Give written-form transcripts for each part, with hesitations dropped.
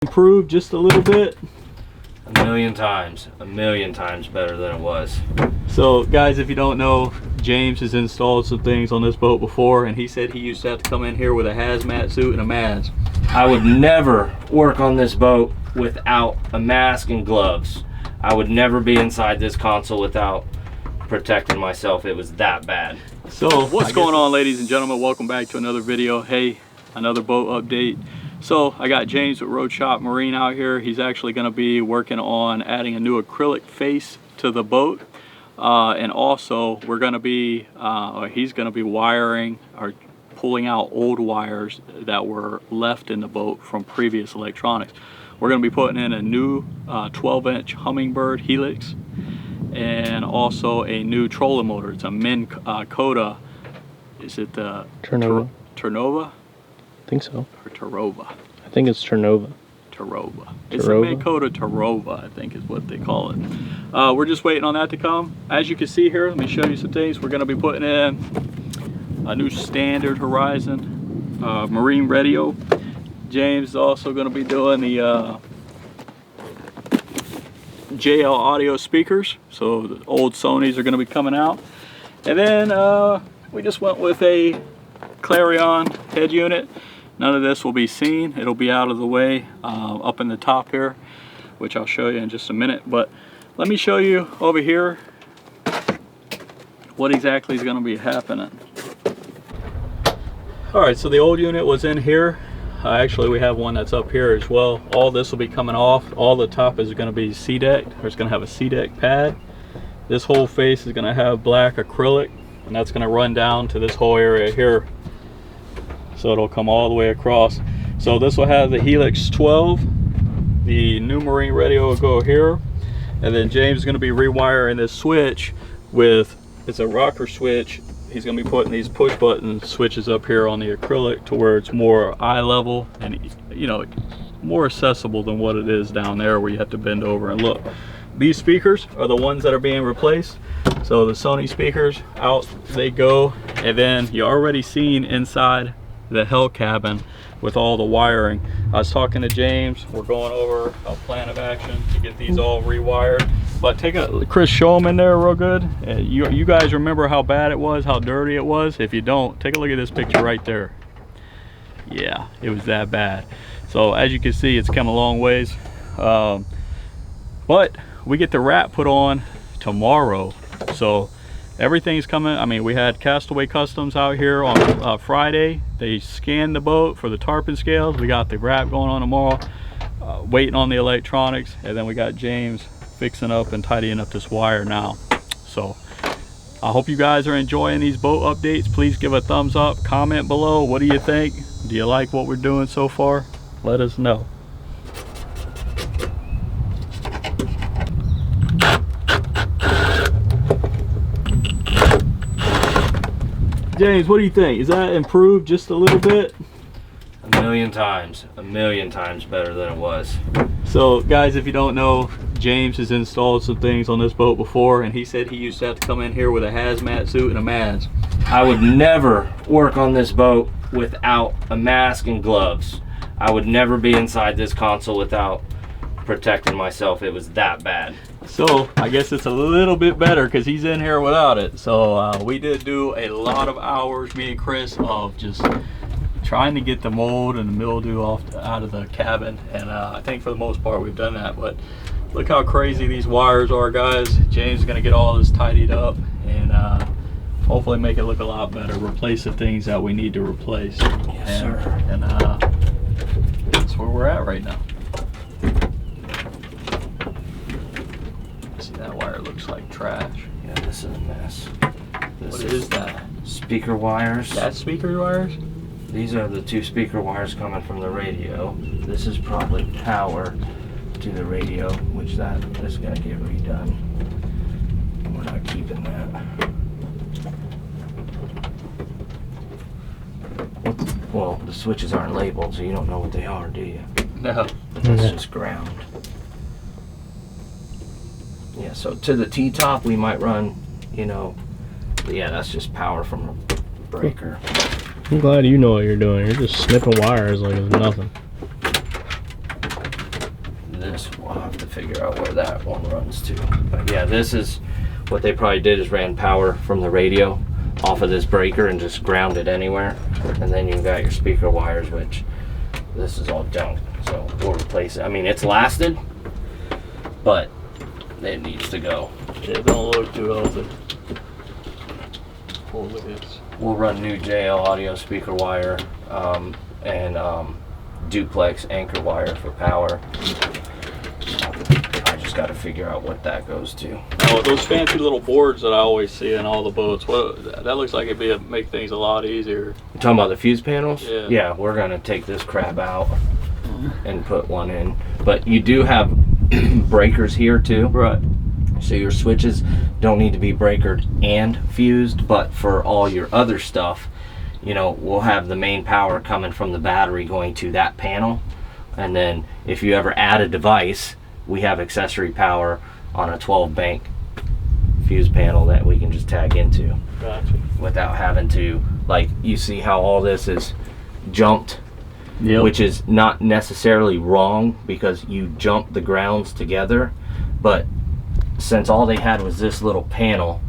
Improved just a little bit? A million times better than it was. So guys, if you don't know, James has installed some things on this boat before, and he said he used to have to come in here with a hazmat suit and a mask. I would never work on this boat without a mask and gloves. I would never be inside this console without protecting myself. It was that bad. So what's going on, ladies and gentlemen? Welcome back to another video. Hey, another boat update. So I got James with Road Shop Marine out here. He's actually going to be working on adding a new acrylic face to the boat, and also we're going to be he's going to be wiring or pulling out old wires that were left in the boat from previous electronics. We're going to be putting in a new 12-inch Hummingbird helix and also a new trolling motor. It's a Minn Kota. Is it the Ternova? I think so. Or Terova? I think it's Ternova. Terova. It's a Minn Kota Terova, I think is what they call it. We're just waiting on that to come. As you can see here, let me show you some things. We're going to be putting in a new standard Horizon marine radio. James is also going to be doing the JL audio speakers. So the old Sonys are going to be coming out. And then we just went with a Clarion head unit. None of this will be seen. It'll be out of the way up in the top here, which I'll show you in just a minute. But let me show you over here what exactly is going to be happening. All right, so the old unit was in here. Actually, we have one that's up here as well. All this will be coming off. All the top is going to be C-deck. It's going to have a C-deck pad. This whole face is going to have black acrylic, and that's going to run down to this whole area here. So it'll come all the way across. So this will have the Helix 12. The new marine radio will go here. And then James is going to be rewiring this switch with, it's a rocker switch. He's going to be putting these push button switches up here on the acrylic to where it's more eye level and, you know, more accessible than what it is down there where you have to bend over and look. These speakers are the ones that are being replaced. So the Sony speakers, out they go. And then you already seen inside the Hell cabin with all the wiring. I was talking to James. We're going over a plan of action to get these all rewired. But take a, Chris, show them in there real good. You guys remember how bad it was, how dirty it was? If you don't, take a look at this picture right there. Yeah, it was that bad. So as you can see, it's come a long ways. But we get the wrap put on tomorrow. So everything's coming. I mean, we had Castaway Customs out here on Friday. They scanned the boat for the tarpon scales. We got the wrap going on tomorrow, waiting on the electronics, and then we got James fixing up and tidying up this wire now. So I hope you guys are enjoying these boat updates. Please give a thumbs up, comment below. What do you think? Do you like what we're doing so far? Let us know. James, what do you think? Is that improved just a little bit? A million times better than it was. So guys, if you don't know, James has installed some things on this boat before, and he said he used to have to come in here with a hazmat suit and a mask. I would never work on this boat without a mask and gloves. I would never be inside this console without protecting myself. It was that bad. So I guess it's a little bit better because he's in here without it. So we did do a lot of hours, me and Chris, of just trying to get the mold and the mildew out of the cabin, and I think for the most part we've done that. But look how crazy these wires are, guys. James is going to get all this tidied up and hopefully make it look a lot better, replace the things that we need to replace. Yes, sir. And that's where we're at right now. See, that wire looks like trash. Yeah, this is a mess. What is that? Speaker wires. That's speaker wires? These are the two speaker wires coming from the radio. This is probably power to the radio, which that is going to get redone. We're not keeping that. Well, the switches aren't labeled, so you don't know what they are, do you? No. That's just ground. Yeah, so to the T-top we might run, you know, but yeah, that's just power from a breaker. I'm glad you know what you're doing. You're just snipping wires like it's nothing. this. We'll have to figure out where that one runs to. But yeah, this is what they probably did, is ran power from the radio off of this breaker and just ground it anywhere. And then you've got your speaker wires, which this is all junk. So we'll replace it. I mean, it's lasted, but it needs to go. It don't look too healthy. Oh, look at this. We'll run new JL audio speaker wire and duplex anchor wire for power. I just got to figure out what that goes to. Oh, those fancy little boards that I always see in all the boats. What, that looks like it'd make things a lot easier. You talking about the fuse panels? Yeah. Yeah, we're gonna take this crap out and put one in. But you do have breakers here too. Right. So your switches don't need to be breakered and fused, but for all your other stuff, you know, we'll have the main power coming from the battery going to that panel. And then if you ever add a device, we have accessory power on a 12 bank fuse panel that we can just tag into. Gotcha. Without having to, like, you see how all this is jumped? Yep. Which is not necessarily wrong because you jump the grounds together, but since all they had was this little panel,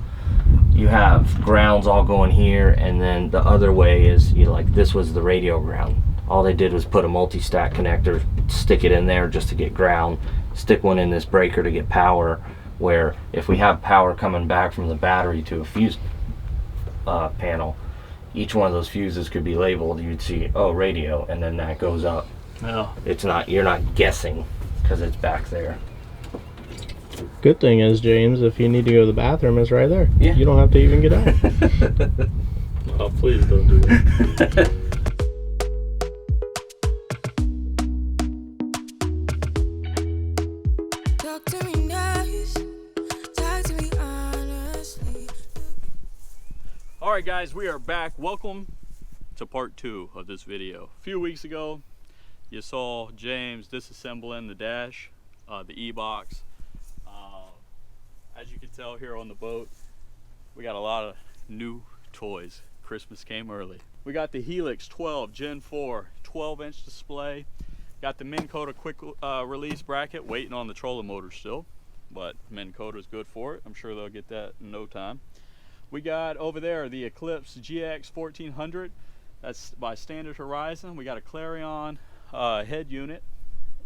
you have grounds all going here, and then the other way is, you know, like this was the radio ground. All they did was put a multi-stack connector, stick it in there just to get ground, stick one in this breaker to get power, where if we have power coming back from the battery to a fuse panel, each one of those fuses could be labeled. You'd see, oh, radio, and then that goes up. Yeah. It's not, you're not guessing because it's back there. Good thing is, James, if you need to go to the bathroom, it's right there. Yeah. You don't have to even get out. Oh, please don't do that. Talk to me nice, talk to me honestly. All right, guys, we are back. Welcome to part 2 of this video. A few weeks ago, you saw James disassembling the dash, the E-box. As you can tell here on the boat, we got a lot of new toys. Christmas came early. We got the Helix 12 Gen 4 12-inch display. Got the Minn Kota quick release bracket, waiting on the trolling motor still, but Minn Kota is good for it. I'm sure they'll get that in no time. We got over there the Eclipse GX 1400. That's by Standard Horizon. We got a Clarion head unit.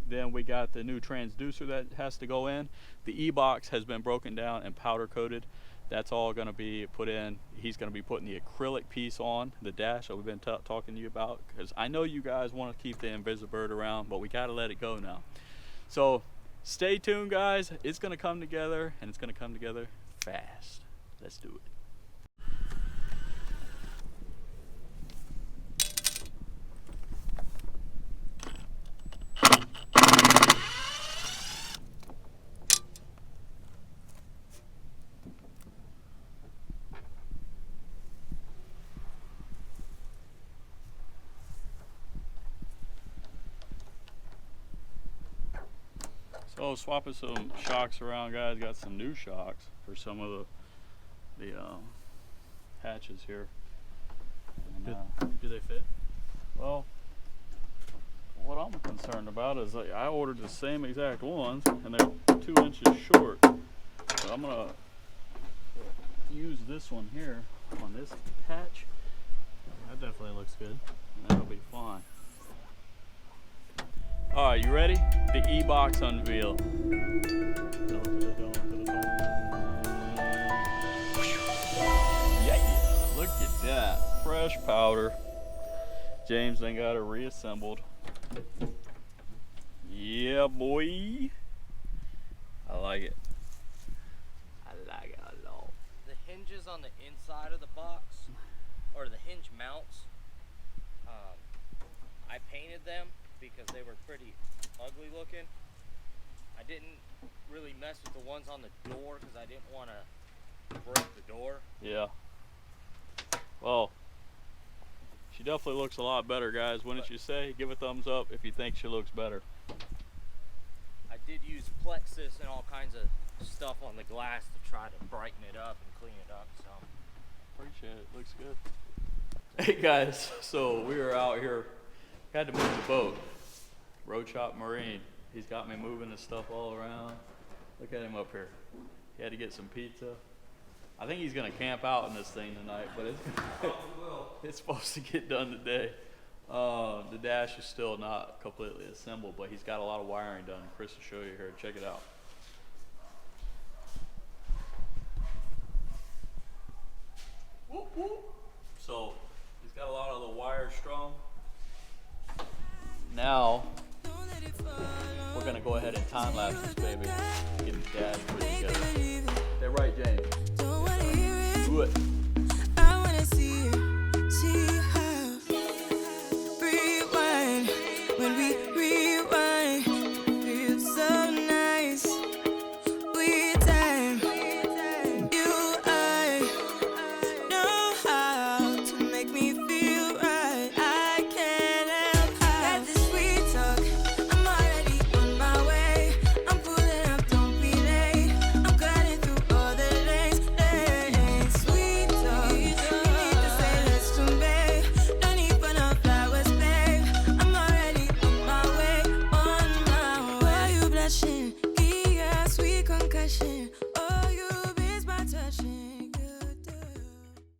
Then we got the new transducer that has to go in. The E-box has been broken down and powder coated. That's all going to be put in. He's going to be putting the acrylic piece on the dash that we've been talking to you about, because I know you guys want to keep the Invisibird around, but we got to let it go now. So stay tuned, guys. It's going to come together, and it's going to come together fast. Let's do it. So swapping some shocks around, guys. Got some new shocks for some of the hatches here. And, Do they fit? well, what I'm concerned about is, like, I ordered the same exact ones and they're 2 inches short. So I'm gonna use this one here on this hatch. That definitely looks good. And that'll be fine. All right, you ready? The E-box unveil. Yeah, look at that. Fresh powder. James then got it reassembled. Yeah, boy. I like it. I like it a lot. The hinges on the inside of the box, or the hinge mounts, I painted them because they were pretty ugly looking. I didn't really mess with the ones on the door because I didn't want to break the door. Yeah. Well, she definitely looks a lot better, guys. Wouldn't you say? Give a thumbs up if you think she looks better. I did use plexus and all kinds of stuff on the glass to try to brighten it up and clean it up. So Appreciate it. Looks good. Hey guys, so we were out here. Had to move the boat. Road Shop Marine. He's got me moving his stuff all around. Look at him up here. He had to get some pizza. I think he's gonna camp out in this thing tonight, but it's supposed to get done today. The dash is still not completely assembled, but he's got a lot of wiring done. Chris will show you here. Check it out. Whoop, whoop. So he's got a lot of the wires strung. Now we're gonna go ahead and time lapse this baby. Get the dash put together. They're right, James. Do it. I wanna see how rewind. When we rewind, feels so nice. We time, you I know how to make me feel right. I can't help how that this sweet talk. I'm already on my way. I'm pulling up, don't be late. I'm cutting through all the lanes. Sweet talk, you need to say less to me. No need for no flowers, babe. I'm already on my way, on my way. Why you blushing? Yeah, sweet concussion.